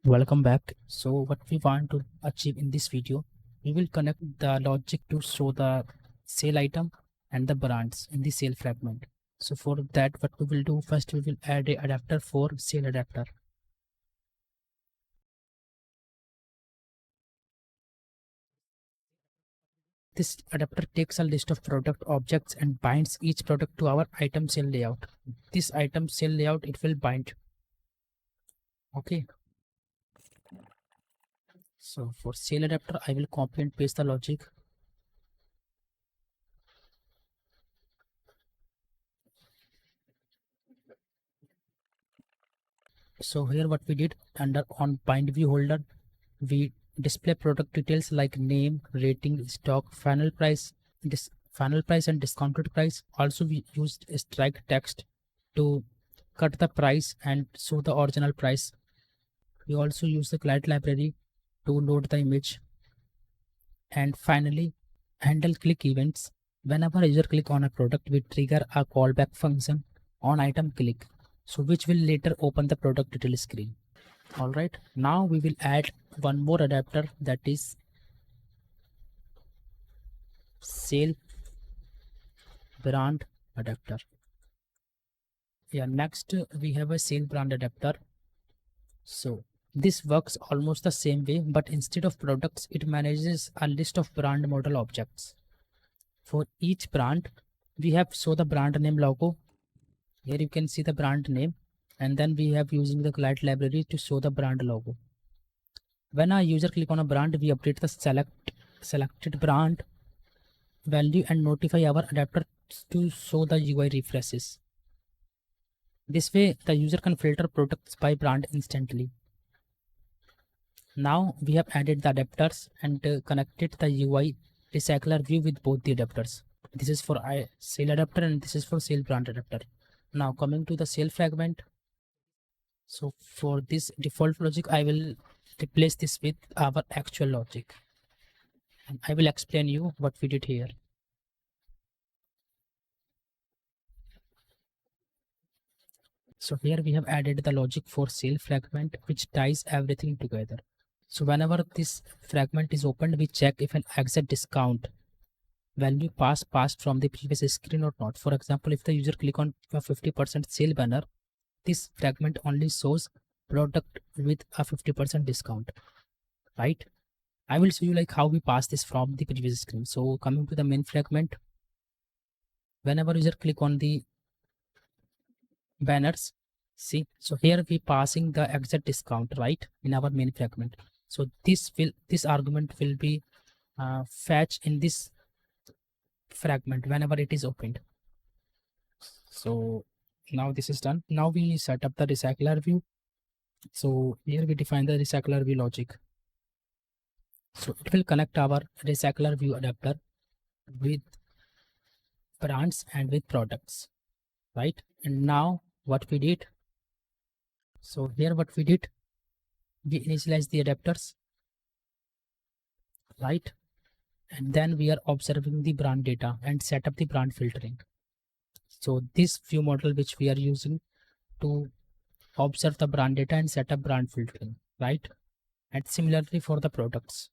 Welcome back. So what we want to achieve in this video, we will connect the logic to show the sale item and the brands in the sale fragment. So for that, what we will do first, we will add a adapter for sale adapter. This adapter takes a list of product objects and binds each product to our item sale layout. This item sale layout, it will bind. Okay. So for sale adapter, I will copy and paste the logic. So here what we did, under on bind view holder, we display product details like name, rating, stock, final price and discounted price. Also we used strike text to cut the price and show the original price. We also use the client library to load the image. And finally, handle click events. Whenever user click on a product, we trigger a callback function on item click, so which will later open the product detail screen. All right, now we will add one more adapter, that is sale brand adapter. Yeah, next we have a sale brand adapter. So this works almost the same way, but instead of products, it manages a list of brand model objects. For each brand, we have show the brand name logo. Here you can see the brand name, and then we have using the client library to show the brand logo. When a user click on a brand, we update the selected brand value and notify our adapter to show the UI refreshes. This way the user can filter products by brand instantly. Now we have added the adapters and connected the UI recycler view with both the adapters. This is for sale adapter and this is for sale brand adapter. Now coming to the sale fragment. So for this default logic, I will replace this with our actual logic. And I will explain you what we did here. So here we have added the logic for sale fragment, which ties everything together. So whenever this fragment is opened, we check if an exit discount value passed from the previous screen or not. For example, if the user click on a 50% sale banner, this fragment only shows product with a 50% discount, right? I will show you like how we pass this from the previous screen. So coming to the main fragment, whenever user click on the banners, see, so here we passing the exit discount, right, in our main fragment. So this argument will be fetched in this fragment whenever it is opened. So now this is done. Now we set up the recycler view. So here we define the recycler view logic. So it will connect our recycler view adapter with brands and with products, right? And now what we did, so here what we did, we initialize the adapters, right? And then we are observing the brand data and set up the brand filtering. So this view model which we are using to observe the brand data and set up brand filtering, right? And similarly for the products.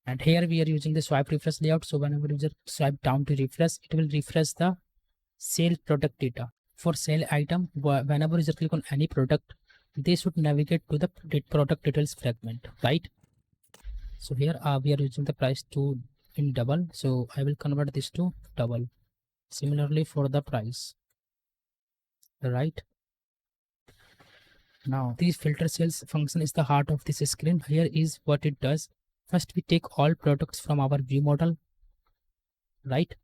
And here we are using the swipe refresh layout. So whenever user swipe down to refresh, it will refresh the sale product data. For sale item, whenever user click on any product, they should navigate to the product details fragment, right? So here we are using the price to in double. So I will convert this to double. Similarly for the price, right? Now this filter sales function is the heart of this screen. Here is what it does. First we take all products from our view model, right?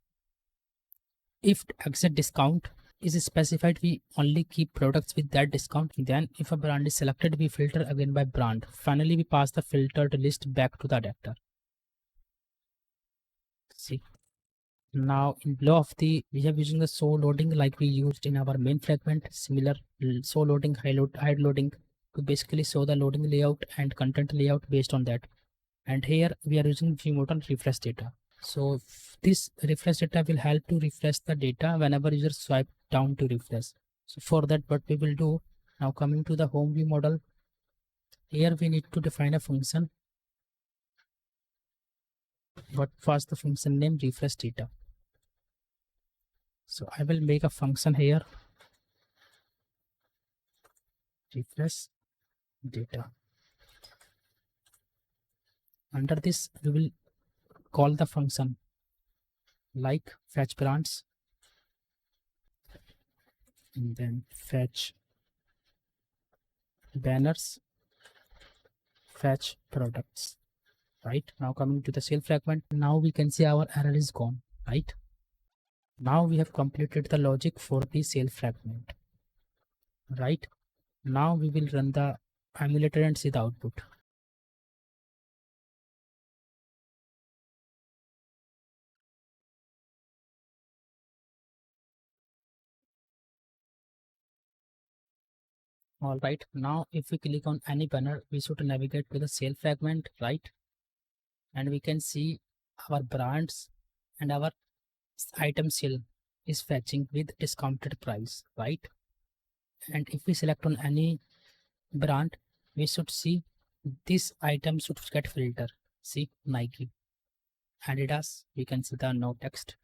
If exit discount is specified, we only keep products with that discount. Then if a brand is selected, we filter again by brand. Finally we pass the filtered list back to the adapter. See, now in below of the we have using the show loading like we used in our main fragment. Similar show loading, hide loading to basically show the loading layout and content layout based on that. And here we are using view model refresh data. So this refresh data will help to refresh the data whenever user swipe down to refresh. So for that, what we will do, Now coming to the home view model, here we need to define a function. What was the function name? Refresh data. So I will make a function here, refresh data. Under this we will call the function like fetch brands, and then fetch banners, fetch products. Right, now coming to the cell fragment, now we can see our error is gone. Right, now we have completed the logic for the cell fragment. Right, now we will run the emulator and see the output. All right, now if we click on any banner, we should navigate to the cell fragment, right? And we can see our brands and our item cell is fetching with discounted price, right? And if we select on any brand, we should see this item should get filter. See Nike, Adidas, we can see the no text.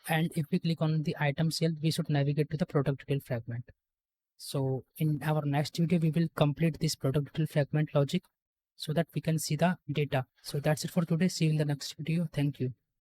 And if we click on the item cell, we should navigate to the product detail fragment. So in our next video, we will complete this product detail fragment logic so that we can see the data. So that's it for today. See you in the next video. Thank you.